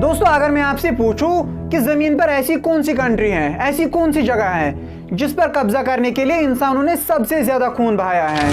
दोस्तों, अगर मैं आपसे पूछूं कि जमीन पर ऐसी कौन सी कंट्री है, ऐसी कौन सी जगह है जिस पर कब्जा करने के लिए इंसानों ने सबसे ज्यादा खून बहाया है,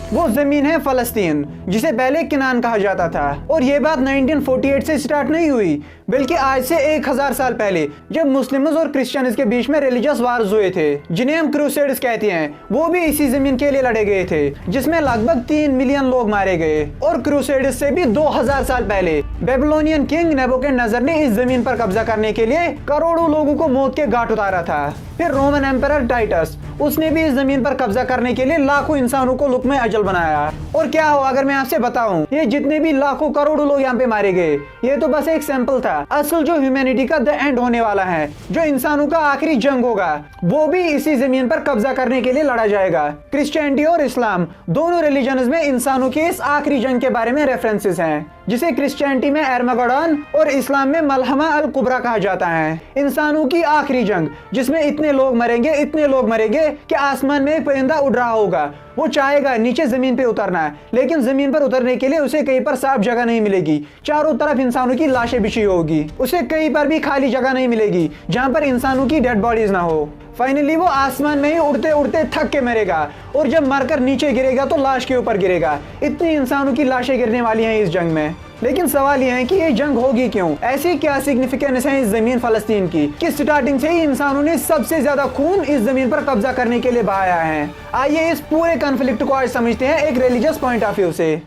वो जमीन है फलस्तीन, जिसे पहले किनान कहा जाता था। और ये बात 1948 से स्टार्ट नहीं हुई, बल्कि आज से 1000 साल पहले, जब मुस्लिम्स और क्रिश्चियंस के बीच में रिलीजियस वार्स हुए थे, जिन्हें हम क्रूसेड्स कहते हैं, वो भी इसी जमीन के लिए लड़े गए थे, जिसमें लगभग 3 मिलियन लोग मारे गए। और क्रूसेड्स से भी 2000 साल पहले बेबीलोनियन किंग नेबुकदनेस्सर ने इस जमीन पर कब्जा करने के लिए करोड़ों लोगों को मौत के घाट उतारा था। फिर रोमन एम्परर टाइटस, उसने भी इस जमीन पर कब्जा करने के लिए लाखों इंसानों को लुक अजल बनाया। और क्या हो अगर मैं आपसे बताऊं, ये जितने भी लाखों करोड़ों लोग यहाँ पे मारे गए, ये तो बस एक सैंपल था। असल जो ह्यूमैनिटी का द एंड होने वाला है, जो इंसानों का आखिरी जंग होगा, वो भी इसी जमीन पर कब्जा करने के लिए लड़ा जाएगा। क्रिश्चियनिटी और इस्लाम दोनों रिलीजन्स में इंसानों के इस आखिरी जंग के बारे में रेफरेंसेस हैं, जिसे क्रिश्चियनिटी में एर्मगेडोन और इस्लाम में मलहमा अल कुबरा कहा जाता है। इंसानों की आखिरी जंग, जिसमें इतने लोग मरेंगे कि आसमान में एक परिंदा उड़ रहा होगा, वो चाहेगा नीचे जमीन पे उतरना है, लेकिन जमीन पर उतरने के लिए उसे कहीं पर साफ जगह नहीं मिलेगी। चारों तरफ इंसानों की लाशें बिछी होगी, उसे कहीं पर भी खाली जगह नहीं मिलेगी जहां पर इंसानों की डेड बॉडीज ना हो। फाइनली वो आसमान में ही उड़ते उड़ते थक के मरेगा, और जब मरकर नीचे गिरेगा तो लाश के ऊपर गिरेगा। इतनी इंसानों की लाशें गिरने वाली हैं इस जंग में। लेकिन सवाल यह है कि ये जंग होगी क्यों? ऐसी क्या सिग्निफिकेंस है इस जमीन फलस्तीन की कि स्टार्टिंग से ही इंसानों ने सबसे ज्यादा खून इस जमीन पर कब्जा करने के लिए बहाया है? आइए इस पूरे कॉन्फ्लिक्ट को आज समझते हैं एक रिलीजियस पॉइंट ऑफ व्यू से।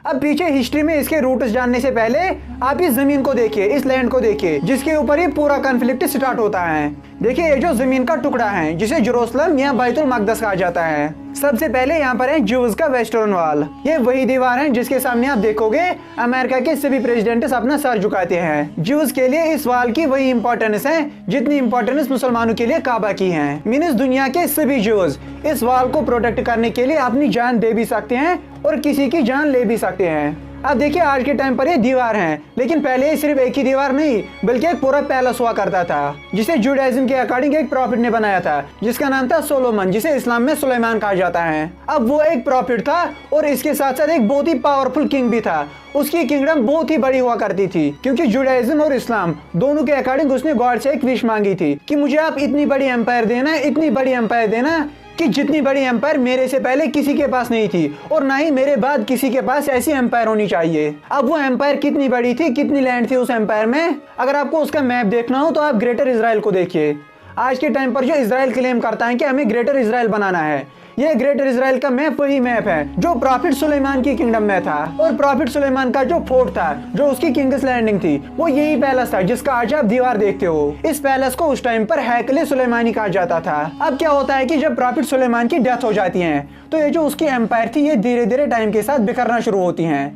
अब पीछे हिस्ट्री में इसके रूट्स जानने से पहले आप इस जमीन को देखिए, इस लैंड को देखिए, जिसके ऊपर ही पूरा कॉन्फ्लिक्ट स्टार्ट होता है। देखिए, ये जो जमीन का टुकड़ा है, जिसे जेरूसलम या बैतुल मक़दस कहा जाता है, सबसे पहले यहाँ पर है ज्यूज का वेस्टर्न वॉल। ये वही दीवार है जिसके सामने आप देखोगे अमेरिका के सभी प्रेसिडेंट्स अपना सर झुकाते हैं। ज्यूज के लिए इस वॉल की वही इंपॉर्टेंस है जितनी इंपॉर्टेंस मुसलमानों के लिए काबा की है। मीन्स दुनिया के सभी ज्यूज इस वॉल को प्रोटेक्ट करने के लिए अपनी जान दे भी सकते हैं और किसी की जान ले भी सकते हैं। अब देखिए, आज के टाइम पर ये दीवार है, लेकिन पहले सिर्फ एक ही दीवार नहीं, बल्कि एक पूरा पैलेस हुआ करता था, जिसे जुडाइज्म के अकॉर्डिंग एक प्रॉफिट ने बनाया था, जिसका नाम था सोलोमन, जिसे इस्लाम में सुलेमान कहा जाता है। अब वो एक प्रॉफिट था और इसके साथ साथ एक बहुत ही पावरफुल किंग भी था। उसकी किंगडम बहुत ही बड़ी हुआ करती थी, क्योंकि जुडाइज्म और इस्लाम दोनों के अकॉर्डिंग उसने गॉड से एक विश मांगी थी कि मुझे आप इतनी बड़ी एम्पायर देना, इतनी बड़ी एम्पायर देना कि जितनी बड़ी एम्पायर मेरे से पहले किसी के पास नहीं थी और ना ही मेरे बाद किसी के पास ऐसी एम्पायर होनी चाहिए। अब वो एम्पायर कितनी बड़ी थी, कितनी लैंड थी उस एम्पायर में? अगर आपको उसका मैप देखना हो तो आप ग्रेटर इजराइल को देखिए। आज के टाइम पर जो इजराइल क्लेम करता है कि हमें ग्रेटर इजराइल बनाना है, ये ग्रेटर इजराइल का मैप वही मैप है जो प्रॉफिट सुलेमान की किंगडम में था। और प्रॉफिट सुलेमान का जो फोर्ट था, जो उसकी किंग्स लैंडिंग थी, वो यही पैलेस था जिसका आज आप दीवार देखते हो। इस पैलेस को उस टाइम पर हैकले सुलेमानी कहा जाता था। अब क्या होता है कि जब प्रॉफिट सुलेमान की डेथ हो जाती है, तो ये जो उसकी एम्पायर थी, ये धीरे धीरे टाइम के साथ बिखरना शुरू होती है।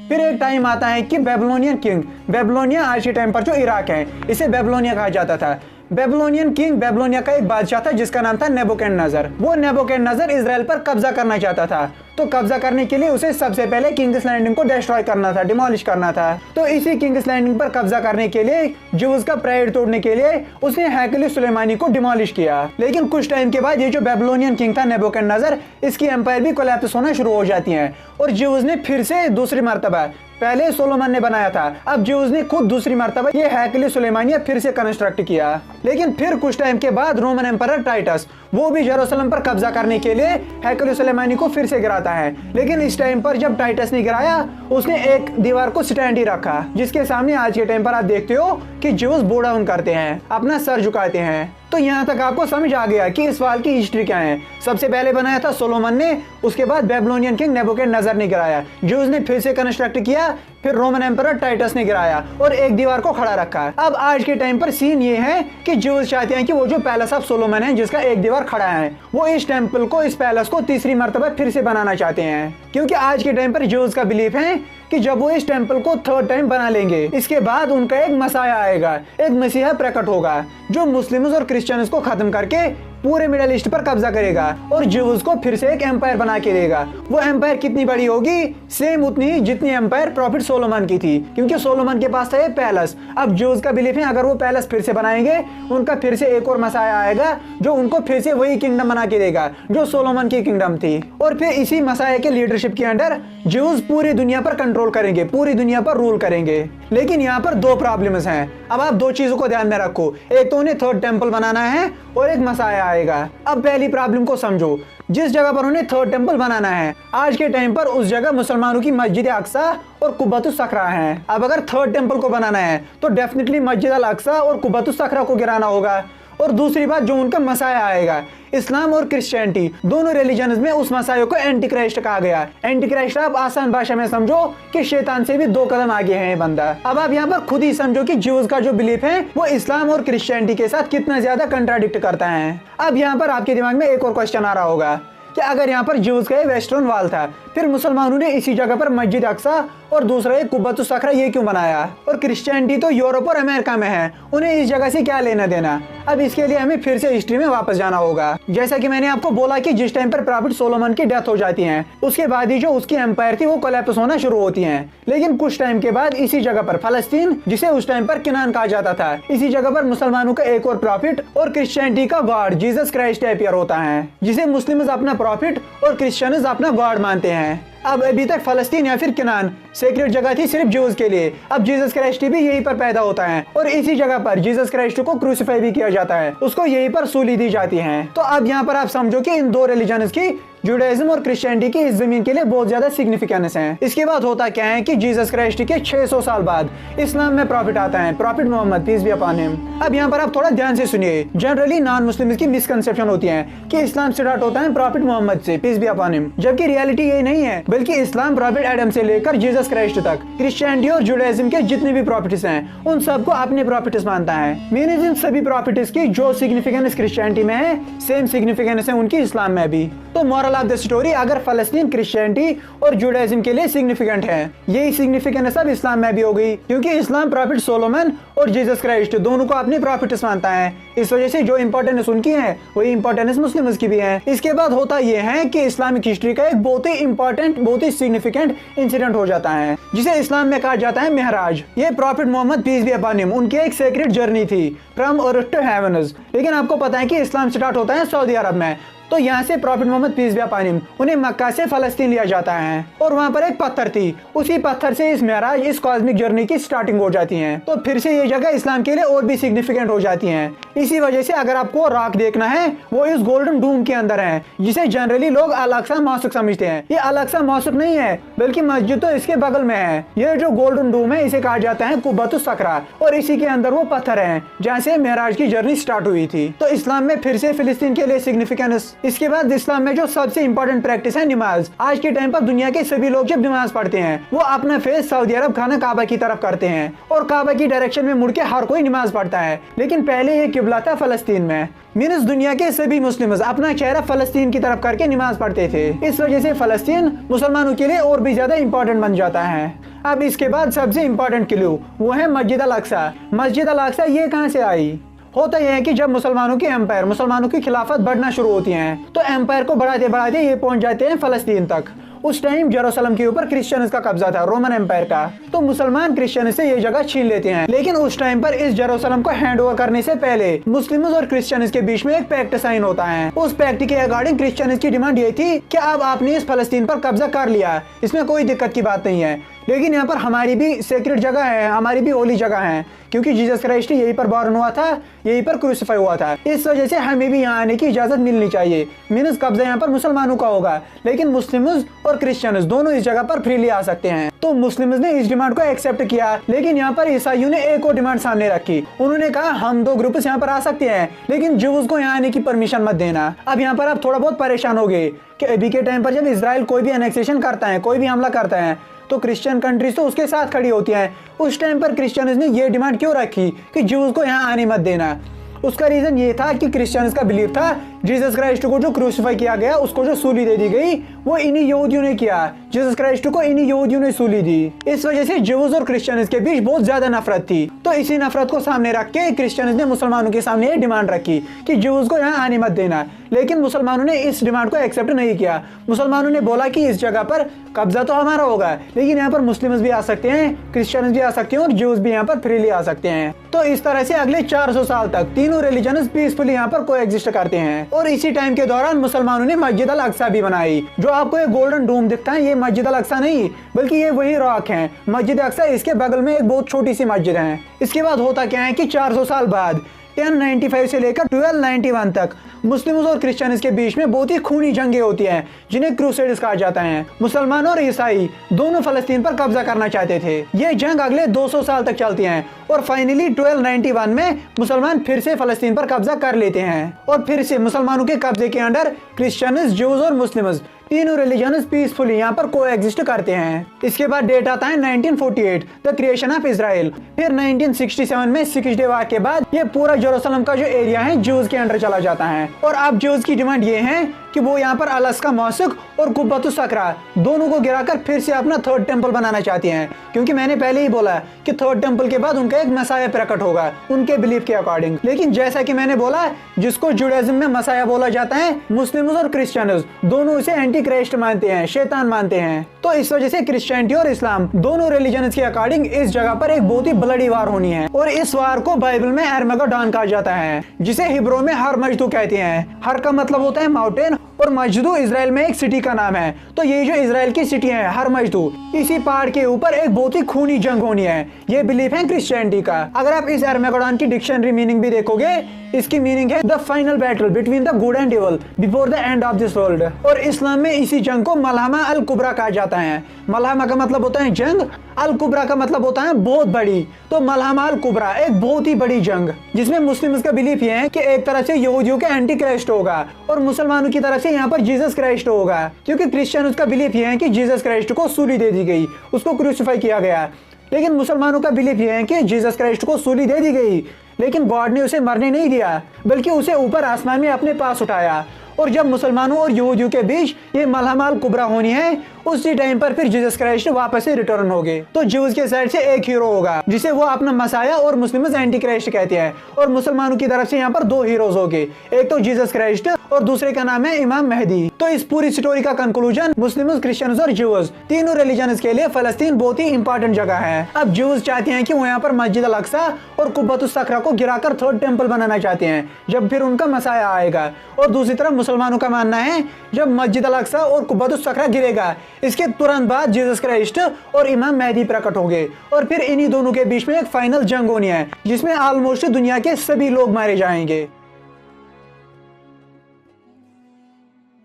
फिर एक टाइम आता है कि बेबीलोनियन किंग, बेबीलोनिया आज के टाइम पर जो इराक है, इसे बेबीलोनिया कहा जाता था। बेबीलोनियन किंग, बेबीलोनिया का एक बादशाह था जिसका नाम था नेबुकदनेस्सर। वो नेबुकदनेस्सर इजराइल पर कब्जा करना चाहता था, तो कब्जा करने के लिए उसे सबसे पहले किंग्स लैंडिंग को डिस्ट्रॉय करना था, डिमोलिश करना था। तो इसी किंग्स लैंडिंग पर कब्जा करने के लिए, ज्यूज का प्राइड तोड़ने के लिए उसने हैकल सुलेमानी को डिमोलिश किया। लेकिन कुछ टाइम के बाद ये जो बेबीलोनियन किंग था नेबुकदनेस्सर, इसकी एम्पायर भी कोलैप्स होना शुरू हो जाती है और ज्यूज ने फिर से दूसरी मर्तबा, पहले सोलोमन ने बनाया था, अब ज्यूज ने खुद दूसरी मर्तबा ये हैकल सुलेमानिया फिर से कंस्ट्रक्ट किया। लेकिन फिर कुछ टाइम के बाद रोमन एम्परर टाइटस, वो भी जेरूसलम पर कब्जा करने के लिए हैकल सुलेमानी को फिर से गिराता है। लेकिन इस टाइम पर जब टाइटस ने गिराया, उसने एक दीवार को स्टैंड ही रखा, जिसके सामने आज के टाइम पर आप देखते हो कि ज्यूज बो डाउन करते हैं, अपना सर झुकाते हैं। तो यहाँ तक आपको समझ आ गया कि इस वाल की हिस्ट्री क्या है। सबसे पहले बनाया था सोलोमन ने, उसके बाद बेबीलोनियन किंग नेबुकदनेस्सर ने गिराया, ज्यूज ने फिर से कंस्ट्रक्ट किया, फिर रोमन एम्परर टाइटस ने गिराया और एक दीवार को खड़ा रखा। अब आज के टाइम पर सीन ये है कि ज्यूज चाहते हैं कि वो जो पैलेस ऑफ सोलोमन है, जिसका एक दीवार खड़ा है, वो इस टेम्पल को, इस पैलेस को तीसरी मर्तबा फिर से बनाना चाहते हैं। क्योंकि आज के टाइम पर ज्यूज का बिलीफ है कि जब वो इस टेम्पल को थर्ड टाइम बना लेंगे, इसके बाद उनका एक मसाया आएगा, एक मसीहा प्रकट होगा, जो मुस्लिम्स और क्रिश्चियंस को खत्म करके पूरे मिडिल ईस्ट पर कब्जा करेगा और ज्यूज को फिर से एक एम्पायर बना के देगा। वो एम्पायर कितनी बड़ी होगी? सेम उतनी जितनी एम्पायर प्रॉफिट सोलोमन की थी, क्योंकि सोलोमन के पास था ये पैलेस। अब ज्यूज का बिलीफ है अगर वो पैलेस फिर से बनाएंगे, उनका फिर से एक और मसाया आएगा जो उनको फिर से वही किंगडम बना के देगा जो सोलोमन की किंगडम थी। और फिर इसी मसाया के लीडरशिप के अंडर ज्यूज पूरी दुनिया पर कंट्रोल करेंगे, पूरी दुनिया पर रूल करेंगे। लेकिन यहाँ पर दो प्रॉब्लम्स हैं। अब आप दो चीजों को ध्यान में रखो, एक तो उन्हें थर्ड टेंपल बनाना है और एक मसाया आएगा। अब पहली प्रॉब्लम को समझो, जिस जगह पर उन्हें थर्ड टेंपल बनाना है आज के टाइम पर उस जगह मुसलमानों की मस्जिद अक्सा और कुब्बतुस सखरा है। अब अगर थर्ड टेंपल को बनाना है तो डेफिनेटली मस्जिद अल अक्सा और कुब्बतुस सखरा को गिराना होगा। और दूसरी बात, जो उनका मसाया आएगा, इस्लाम और क्रिश्चियनिटी दोनों रिलीजन्स में उस मसाया को एंटी क्राइस्ट कहा गया। एंटी क्राइस्ट आप आसान भाषा में समझो कि शैतान से भी 2 कदम आगे है ये बंदा। अब आप यहाँ पर खुद ही समझो कि ज्यूज का जो बिलीफ है वो इस्लाम और क्रिश्चियनिटी के साथ कितना ज्यादा कंट्राडिक्ट करता है। अब यहाँ पर आपके दिमाग में एक और क्वेश्चन आ रहा होगा कि अगर यहाँ पर ज्यूज का वेस्टर्न वॉल था, फिर मुसलमानों ने इसी जगह पर मस्जिद अक्सा और दूसरा एक कुब्बतुस सखरा ये क्यों बनाया? और क्रिश्चियनिटी तो यूरोप और अमेरिका में है, उन्हें इस जगह से क्या लेना देना? अब इसके लिए हमें फिर से हिस्ट्री में वापस जाना होगा। जैसा कि मैंने आपको बोला कि जिस टाइम पर प्रॉफिट सोलोमन की डेथ हो जाती है, उसके बाद ही जो उसकी एम्पायर थी वो कोलैप्स होना शुरू होती है। लेकिन कुछ टाइम के बाद इसी जगह पर फलस्तीन, जिसे उस टाइम पर किनान कहा जाता था, इसी जगह पर मुसलमानों का एक और प्रॉफिट और क्रिश्चियनिटी का गॉड जीसस क्राइस्ट अपीयर होता है, जिसे मुस्लिम्स अपना प्रॉफिट और क्रिश्चियंस अपना गॉड मानते हैं। अब अभी तक फलस्तीन या फिर किनान सेक्रेट जगह थी सिर्फ ज्यूज के लिए। अब जीसस क्राइस्ट भी यहीं पर पैदा होता है और इसी जगह पर जीसस क्राइस्ट को क्रूसिफाई भी किया जाता है, उसको यहीं पर सूली दी जाती है। तो अब यहाँ पर आप समझो कि इन दो रिलीजन्स की, जुडाइज्म और क्रिश्चियनिटी की, इस जमीन के लिए बहुत ज्यादा सिग्निफिकेंस है। इसके बाद होता क्या है कि जीसस क्राइस्ट के 600 साल बाद इस्लाम में प्रॉफिट आता है, prophet Muhammad peace be upon him. अब यहाँ पर आप थोड़ा ध्यान से सुनिए। जनरली नॉन मुस्लिम्स की मिसकंसेप्शन होती है कि इस्लाम स्टार्ट होता है प्रॉफिट मोहम्मद से, पीस बी अपॉन हिम, जबकि रियलिटी ये नहीं है, बल्कि इस्लाम प्रॉफिट एडम से लेकर जीसस क्राइस्ट तक क्रिश्चियनिटी और जुडाइज्म के जितने भी प्रॉफिट्स हैं उन सबको अपने प्रॉफिट्स मानता है। मीनिंग इन सभी प्रॉफिट्स की जो सिग्निफिकेंस क्रिश्चियनिटी में है, सेम सिग्निफिकेंस है उनकी इस्लाम में भी। तो मॉरल ऑफ द स्टोरी, अगर फलस्तीन क्रिश्चियनिटी और जुडाइज्म के लिए सिग्निफिकेंट है, यही सिग्निफिकेंस अब इस्लाम में भी हो गई, क्योंकि इस्लाम प्रॉफिट सोलोमन और जीसस क्राइस्ट दोनों को अपने प्रॉफिट्स मानता है। इस वजह से जो इंपॉर्टेंस उनकी है वही इंपॉर्टेंस मुस्लिम्स की भी है। इसके बाद होता यह है कि इस्लामिक हिस्ट्री का एक बहुत ही इंपॉर्टेंट, बहुत ही सिग्निफिकेंट इंसिडेंट हो जाता है, जिसे इस्लाम में कहा जाता है मेहराज। ये prophet Muhammad peace be upon him उनकी एक सेक्रेट जर्नी थी फ्रॉम अर्थ टू हेवंस। लेकिन आपको पता है कि इस्लाम स्टार्ट होता है सऊदी अरब में, तो यहाँ से prophet Muhammad peace be upon him उन्हें मक्का से फलस्तीन लिया जाता है और वहाँ पर एक पत्थर थी, उसी पत्थर से इस मेराज, इस कॉस्मिक जर्नी की स्टार्टिंग हो जाती है। तो फिर से ये जगह इस्लाम के लिए और भी सिग्निफिकेंट हो जाती है। इसी वजह से अगर आपको रॉक देखना है वो इस गोल्डन डूम के अंदर है, जिसे जनरली लोग अल अक्सा मॉस्क समझते हैं। ये अल अक्सा मॉस्क नहीं है, बल्कि मस्जिद तो इसके बगल में है। ये जो गोल्डन डूम है इसे कहा जाता है कुब्बतुस सखरा और इसी के अंदर वो पत्थर है जहाँ से मेराज की जर्नी स्टार्ट हुई थी। तो इस्लाम में फिर से फिलिस्तीन के लिए सिग्निफिकेंस। इसके बाद इस्लाम में जो सबसे इंपॉर्टेंट प्रैक्टिस है नमाज। आज के टाइम पर दुनिया के सभी लोग जब नमाज पढ़ते हैं वो अपना फेस सऊदी अरब खाना काबा की तरफ करते हैं और काबा की डायरेक्शन में मुड़ के हर कोई नमाज पढ़ता है। लेकिन पहले ये किबला था फलस्तीन में। मीन्स दुनिया के सभी मुस्लिम्स अपना चेहरा फलस्तीन की तरफ करके नमाज पढ़ते थे। इस वजह से फलस्तीन मुसलमानों के लिए और भी ज्यादा इंपॉर्टेंट बन जाता है। अब इसके बाद सबसे इंपॉर्टेंट क्लू वो है मस्जिद अल अक्सा। मस्जिद अल अक्सा ये कहाँ से आई? होता यह है कि जब मुसलमानों की एम्पायर, मुसलमानों की खिलाफत बढ़ना शुरू होती है तो एम्पायर को बढ़ाते बढ़ाते ये पहुंच जाते हैं फलस्तीन तक। उस टाइम जेरूसलम के ऊपर क्रिश्चियंस का कब्जा था, रोमन एम्पायर का, तो मुसलमान क्रिश्चियन से ये जगह छीन लेते हैं। लेकिन उस टाइम पर इस जेरूसलम को हैंड ओवर करने से पहले मुस्लिम्स और क्रिश्चियंस के बीच में एक पैक्ट साइन होता है। उस पैक्ट के अकॉर्डिंग क्रिश्चियंस की डिमांड ये थी कि अब आपने इस फलस्तीन पर कब्जा कर लिया, इसमें कोई दिक्कत की बात नहीं है, लेकिन यहाँ पर हमारी भी सेक्रेट जगह है, हमारी भी होली जगह है, क्योंकि जीसस क्राइस्ट यहीं पर बॉर्न हुआ था, यहीं पर क्रूसिफाई हुआ था। इस वजह से हमें भी यहाँ आने की इजाजत मिलनी चाहिए। मीन्स कब्जा यहाँ पर मुसलमानों का होगा, लेकिन मुस्लिम्स और क्रिश्चियंस दोनों इस जगह पर फ्रीली आ सकते हैं। तो मुस्लिम्स ने इस डिमांड को एक्सेप्ट किया, लेकिन यहाँ पर ईसाइयों ने एक और डिमांड सामने रखी। उन्होंने कहा हम 2 ग्रुप्स यहाँ पर आ सकते हैं, लेकिन ज्यूज को यहाँ आने की परमिशन मत देना। अब यहाँ पर आप थोड़ा बहुत परेशान हो गए कि अभी के टाइम पर जब इजराइल कोई भी एनेक्सेशन करता है, कोई भी हमला करता है, तो क्रिश्चियन कंट्रीज तो उसके साथ खड़ी होती हैं। उस टाइम पर क्रिश्चियंस ने ये डिमांड क्यों रखी कि ज्यूज को यहाँ आने मत देना? उसका रीजन ये था कि क्रिश्चियंस का बिलीव था जीसस क्राइस्ट को जो क्रूसिफाई किया गया, उसको जो सूली दे दी गई, वो इन्हीं यहूदियों ने किया। जीसस क्राइस्ट को इन्हीं यहूदियों ने सूली दी। इस वजह से ज्यूज और क्रिश्चियंस के बीच बहुत ज्यादा नफरत थी। तो इसी नफरत को सामने रख के क्रिश्चियंस ने मुसलमानों के सामने ये डिमांड रखी कि ज्यूज को यहाँ आने मत देना। लेकिन मुसलमानों ने इस डिमांड को एक्सेप्ट नहीं किया। मुसलमानों ने बोला कि इस जगह पर कब्जा तो हमारा होगा, लेकिन यहाँ पर मुस्लिम्स भी आ सकते हैं, क्रिश्चियंस भी आ सकते हैं और ज्यूज भी यहाँ पर फ्रीली आ सकते हैं। तो इस तरह से अगले 400 साल तक तीनों रिलीजन पीसफुली यहाँ पर कोएग्जिस्ट करते हैं। और इसी टाइम के दौरान मुसलमानों ने मस्जिद अल अक्सा भी बनाई। जो आपको एक गोल्डन डोम दिखता है, ये मस्जिद अल अक्सा नहीं, बल्कि ये वही रॉक है। मस्जिद अक्सा इसके बगल में एक बहुत छोटी सी मस्जिद है। इसके बाद होता क्या है कि 400 साल बाद 1095 से लेकर 1291 तक मुस्लिम्स और क्रिश्चियंस के बीच में बहुत ही खूनी जंगें होती हैं, जिन्हें क्रूसेड्स कहा जाता है। मुसलमान और ईसाई दोनों फलस्तीन पर कब्जा करना चाहते थे। ये जंग अगले 200 साल तक चलती हैं और फाइनली 1291 में मुसलमान फिर से फलस्तीन पर कब्जा कर लेते हैं और फिर से मुसलमानों के कब्जे के अंडर क्रिश्चियंस, ज्यूज और मुस्लिम्स तीनों रिलीजन पीसफुली यहाँ पर कोएग्जिस्ट करते हैं। इसके बाद डेट आता है 1948, द क्रिएशन ऑफ इजराइल। फिर 1967 में 6 डे वार के बाद ये पूरा जेरूसलम का जो एरिया है ज्यूज के अंडर चला जाता है। और अब ज्यूज की डिमांड ये है कि वो यहाँ पर अल-अक्सा मॉस्क और कुब्बतुस सकरा दोनों को गिराकर फिर से अपना थर्ड टेंपल बनाना चाहते हैं, क्योंकि मैंने पहले ही बोला कि थर्ड टेंपल के बाद उनका एक मसाया प्रकट होगा उनके बिलीफ के अकॉर्डिंग। लेकिन जैसा कि मैंने बोला, जिसको जुडाइज्म में मसाया बोला जाता है, मुस्लिम्स और क्रिश्चियंस दोनों उसे एंटी क्राइस्ट मानते हैं, शैतान मानते हैं। तो इस वजह से क्रिश्चियनिटी और इस्लाम दोनों रिलीजन के अकॉर्डिंग इस जगह पर एक बहुत ही ब्लडी वार होनी है। और इस वार को बाइबल में अरमगेडोन कहा जाता है, जिसे हिब्रू में हर मजदू कहते हैं। हर का मतलब होता है माउंटेन और मजदू इजराइल में एक सिटी का नाम है। तो ये जो इजराइल की सिटी है हर मजदू, इसी पहाड़ के ऊपर एक बहुत ही खूनी जंग होनी है। ये बिलीफ है क्रिश्चियनिटी का। अगर आप इस अरमगेडोन की डिक्शनरी मीनिंग भी देखोगे, इसकी मीनिंग है the final battle between the good and evil before the end of this world. और इस्लाम में इसी जंग को मलहमा अल कुबरा कहा जाता है। मलहमा का मतलब होता है जंग, अल कुबरा का मतलब होता है बहुत बड़ी। तो मलहमा अल कुबरा एक बहुत ही बड़ी जंग, जिसमें मुस्लिम्स का बिलीफ ये है कि एक तरह से यहूदियों के एंटी क्राइस्ट होगा और मुसलमानों की तरफ से यहाँ पर जीसस क्राइस्ट होगा। क्योंकि क्रिश्चियन उसका बिलीफ ये है कि जीसस क्राइस्ट को सूली दे दी गई, उसको क्रूसिफाई किया गया। लेकिन मुसलमानों का बिलीफ ये है कि जीसस क्राइस्ट को सूली दे दी गई, लेकिन गॉड ने उसे मरने नहीं दिया, बल्कि उसे ऊपर आसमान में अपने पास उठाया। और जब मुसलमानों और यहूदियों के बीच ये मलहमा अल कुबरा होनी है, उसी टाइम पर फिर जीसस क्राइस्ट वापस से रिटर्न होंगे। तो ज्यूज के साइड से एक हीरो होगा, जिसे वो अपना मसाया और मुस्लिम्स एंटी क्राइस्ट कहते हैं। और मुसलमानों की तरफ से यहाँ पर 2 हीरोज होंगे, एक तो जीसस क्राइस्ट और दूसरे का नाम है इमाम मेहदी। तो इस पूरी स्टोरी का कंक्लूजन, मुस्लिम्स, क्रिश्चियंस और ज्यूज तीनों रिलीजन के लिए फलस्तीन बहुत ही इंपॉर्टेंट जगह है। अब ज्यूज चाहते हैं कि वो यहाँ पर मस्जिद अल अक्सा और कुब्बतुस सकरा को गिराकर थर्ड टेंपल बनाना चाहते हैं, जब फिर उनका मसाया आएगा। और दूसरी तरफ मुसलमानों का मानना है जब मस्जिद अल अक्सा और कुब्बतुस सकरा गिरेगा, इसके तुरंत बाद जीसस क्राइस्ट और इमाम मेहदी प्रकट होंगे और फिर इन्हीं दोनों के बीच में एक फाइनल जंग होनी है, जिसमें ऑलमोस्ट दुनिया के सभी लोग मारे जाएंगे।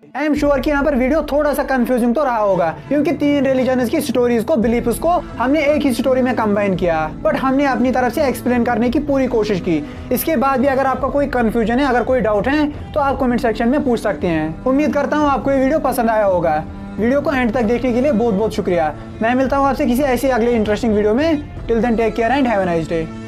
आई एम श्योर कि यहाँ पर वीडियो थोड़ा सा कंफ्यूजिंग तो रहा होगा, क्योंकि 3 रिलीजन की स्टोरीज को, बिलीफ्स को हमने एक ही स्टोरी में कंबाइन किया, बट हमने अपनी तरफ से एक्सप्लेन करने की पूरी कोशिश की। इसके बाद भी अगर आपका कोई कंफ्यूजन है, अगर कोई डाउट है, तो आप कमेंट सेक्शन में पूछ सकते हैं। उम्मीद करता हूँ आपको ये वीडियो पसंद आया होगा। वीडियो को एंड तक देखने के लिए बहुत बहुत शुक्रिया। मैं मिलता हूँ आपसे किसी ऐसी अगले इंटरेस्टिंग वीडियो में। Till then take care and have a nice day.